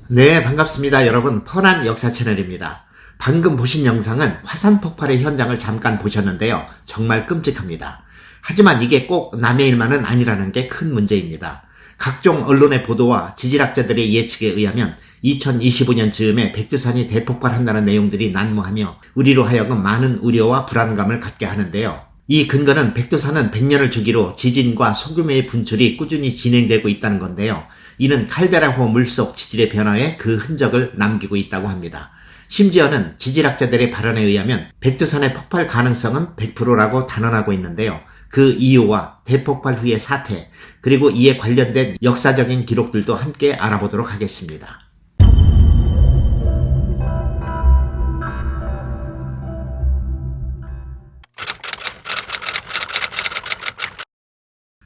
네, 반갑습니다. 여러분, 펀한 역사 채널입니다. 방금 보신 영상은 화산 폭발의 현장을 잠깐 보셨는데요. 정말 끔찍합니다. 하지만 이게 꼭 남의 일만은 아니라는 게 큰 문제입니다. 각종 언론의 보도와 지질학자들의 예측에 의하면 2025년 즈음에 백두산이 대폭발한다는 내용들이 난무하며 우리로 하여금 많은 우려와 불안감을 갖게 하는데요. 이 근거는 백두산은 100년을 주기로 지진과 소규모의 분출이 꾸준히 진행되고 있다는 건데요. 이는 칼데라호 물속 지질의 변화에 그 흔적을 남기고 있다고 합니다. 심지어는 지질학자들의 발언에 의하면 백두산의 폭발 가능성은 100%라고 단언하고 있는데요. 그 이유와 대폭발 후의 사태, 그리고 이에 관련된 역사적인 기록들도 함께 알아보도록 하겠습니다.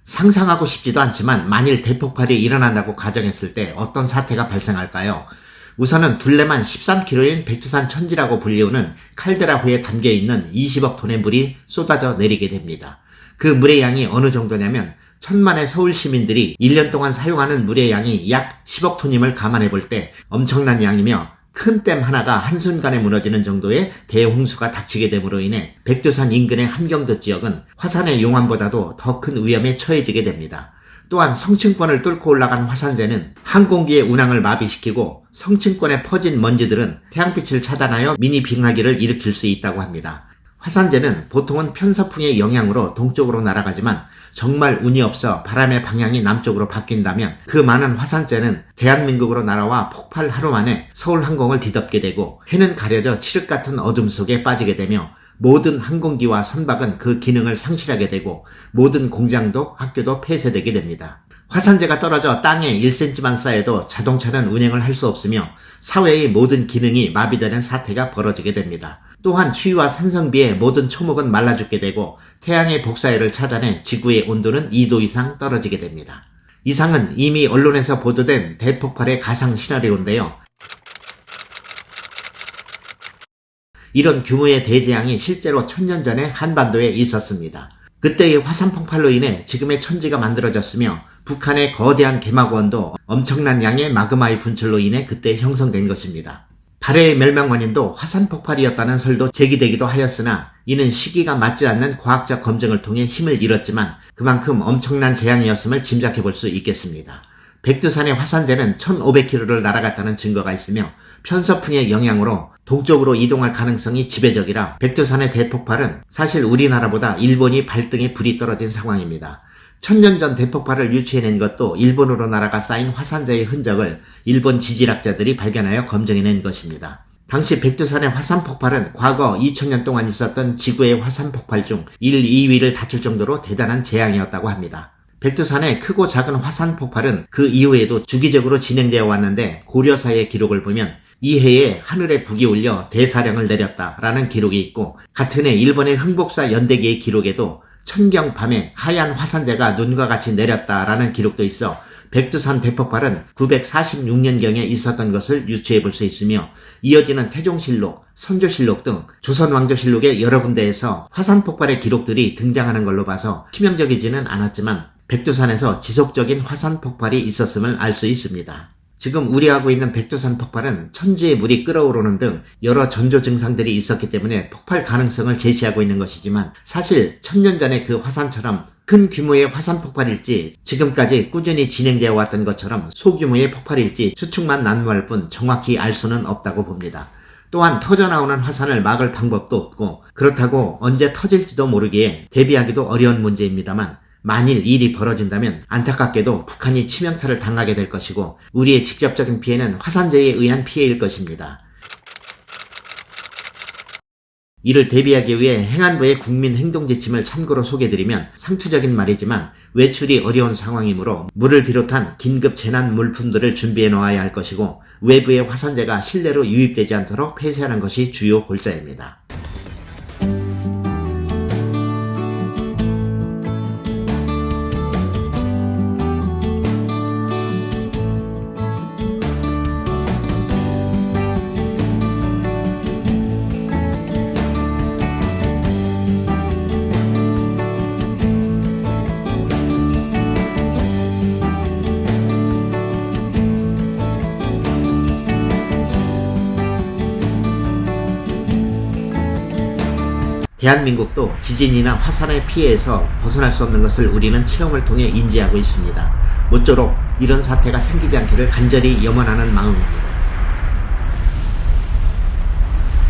상상하고 싶지도 않지만 만일 대폭발이 일어난다고 가정했을 때 어떤 사태가 발생할까요? 우선은 둘레만 13km인 백두산 천지라고 불리우는 칼데라호에 담겨있는 20억 톤의 물이 쏟아져 내리게 됩니다. 그 물의 양이 어느 정도냐면 천만의 서울 시민들이 1년 동안 사용하는 물의 양이 약 10억 톤임을 감안해 볼 때 엄청난 양이며, 큰 댐 하나가 한순간에 무너지는 정도의 대홍수가 닥치게 됨으로 인해 백두산 인근의 함경도 지역은 화산의 용암보다도 더 큰 위험에 처해지게 됩니다. 또한 성층권을 뚫고 올라간 화산재는 항공기의 운항을 마비시키고 성층권에 퍼진 먼지들은 태양빛을 차단하여 미니 빙하기를 일으킬 수 있다고 합니다. 화산재는 보통은 편서풍의 영향으로 동쪽으로 날아가지만 정말 운이 없어 바람의 방향이 남쪽으로 바뀐다면 그 많은 화산재는 대한민국으로 날아와 폭발 하루 만에 서울 항공을 뒤덮게 되고 해는 가려져 칠흑 같은 어둠 속에 빠지게 되며 모든 항공기와 선박은 그 기능을 상실하게 되고 모든 공장도 학교도 폐쇄되게 됩니다. 화산재가 떨어져 땅에 1cm만 쌓여도 자동차는 운행을 할 수 없으며 사회의 모든 기능이 마비되는 사태가 벌어지게 됩니다. 또한 추위와 산성비에 모든 초목은 말라 죽게 되고 태양의 복사열을 차단해 지구의 온도는 2도 이상 떨어지게 됩니다. 이상은 이미 언론에서 보도된 대폭발의 가상 시나리오인데요. 이런 규모의 대재앙이 실제로 1000년 전에 한반도에 있었습니다. 그때의 화산 폭발로 인해 지금의 천지가 만들어졌으며 북한의 거대한 개마고원도 엄청난 양의 마그마의 분출로 인해 그때 형성된 것입니다. 발해의 멸망 원인도 화산 폭발이었다는 설도 제기되기도 하였으나 이는 시기가 맞지 않는 과학적 검증을 통해 힘을 잃었지만 그만큼 엄청난 재앙이었음을 짐작해 볼 수 있겠습니다. 백두산의 화산재는 1500km를 날아갔다는 증거가 있으며 편서풍의 영향으로 동쪽으로 이동할 가능성이 지배적이라 백두산의 대폭발은 사실 우리나라보다 일본이 발등에 불이 떨어진 상황입니다. 1000년 전 대폭발을 유추해낸 것도 일본으로 날아가 쌓인 화산재의 흔적을 일본 지질학자들이 발견하여 검증해낸 것입니다. 당시 백두산의 화산 폭발은 과거 2000년 동안 있었던 지구의 화산 폭발 중 1, 2위를 다툴 정도로 대단한 재앙이었다고 합니다. 백두산의 크고 작은 화산 폭발은 그 이후에도 주기적으로 진행되어 왔는데 고려사의 기록을 보면 이 해에 하늘에 북이 울려 대사령을 내렸다라는 기록이 있고, 같은 해 일본의 흥복사 연대기의 기록에도 천경 밤에 하얀 화산재가 눈과 같이 내렸다라는 기록도 있어 백두산 대폭발은 946년경에 있었던 것을 유추해 볼 수 있으며, 이어지는 태종실록, 선조실록 등 조선왕조실록의 여러 군데에서 화산 폭발의 기록들이 등장하는 걸로 봐서 치명적이지는 않았지만 백두산에서 지속적인 화산 폭발이 있었음을 알 수 있습니다. 지금 우려하고 있는 백두산 폭발은 천지의 물이 끓어오르는 등 여러 전조 증상들이 있었기 때문에 폭발 가능성을 제시하고 있는 것이지만, 사실 1000년 전의 그 화산처럼 큰 규모의 화산 폭발일지 지금까지 꾸준히 진행되어 왔던 것처럼 소규모의 폭발일지 추측만 난무할 뿐 정확히 알 수는 없다고 봅니다. 또한 터져나오는 화산을 막을 방법도 없고 그렇다고 언제 터질지도 모르기에 대비하기도 어려운 문제입니다만, 만일 일이 벌어진다면 안타깝게도 북한이 치명타를 당하게 될 것이고 우리의 직접적인 피해는 화산재에 의한 피해일 것입니다. 이를 대비하기 위해 행안부의 국민행동지침을 참고로 소개드리면, 상투적인 말이지만 외출이 어려운 상황이므로 물을 비롯한 긴급 재난 물품들을 준비해 놓아야 할 것이고 외부의 화산재가 실내로 유입되지 않도록 폐쇄하는 것이 주요 골자입니다. 대한민국도 지진이나 화산의 피해에서 벗어날 수 없는 것을 우리는 체험을 통해 인지하고 있습니다. 모쪼록 이런 사태가 생기지 않기를 간절히 염원하는 마음입니다.